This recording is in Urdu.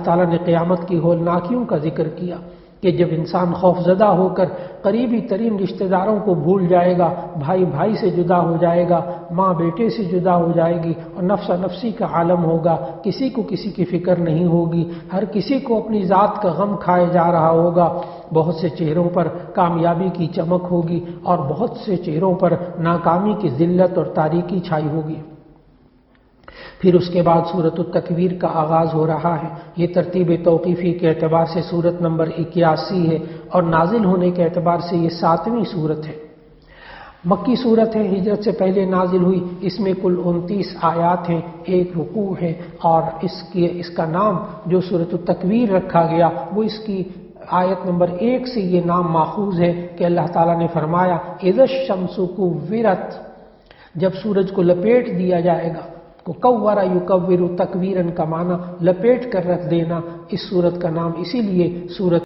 تعالیٰ نے قیامت کی ہولناکیوں کا ذکر کیا کہ جب انسان خوف زدہ ہو کر قریبی ترین رشتہ داروں کو بھول جائے گا، بھائی بھائی سے جدا ہو جائے گا، ماں بیٹے سے جدا ہو جائے گی، اور نفس نفسی کا عالم ہوگا، کسی کو کسی کی فکر نہیں ہوگی، ہر کسی کو اپنی ذات کا غم کھائے جا رہا ہوگا، بہت سے چہروں پر کامیابی کی چمک ہوگی اور بہت سے چہروں پر ناکامی کی ذلت اور تاریکی چھائی ہوگی۔ پھر اس کے بعد سورۃ التکویر کا آغاز ہو رہا ہے۔ یہ ترتیب توقیفی کے اعتبار سے سورت نمبر 81 ہے اور نازل ہونے کے اعتبار سے یہ 7ویں سورت ہے۔ مکی سورت ہے، ہجرت سے پہلے نازل ہوئی۔ اس میں کل 29 آیات ہیں، 1 رکوع ہے، اور اس کا نام جو سورۃ التکویر رکھا گیا وہ اس کی آیت نمبر 1 سے یہ نام ماخوذ ہے کہ اللہ تعالیٰ نے فرمایا اذا الشمس کورت، جب سورج کو لپیٹ دیا جائے گا، کو کورا یکور تکویرن کا معنی لپیٹ کر رکھ دینا۔ اس سورت کا نام اسی لیے سورت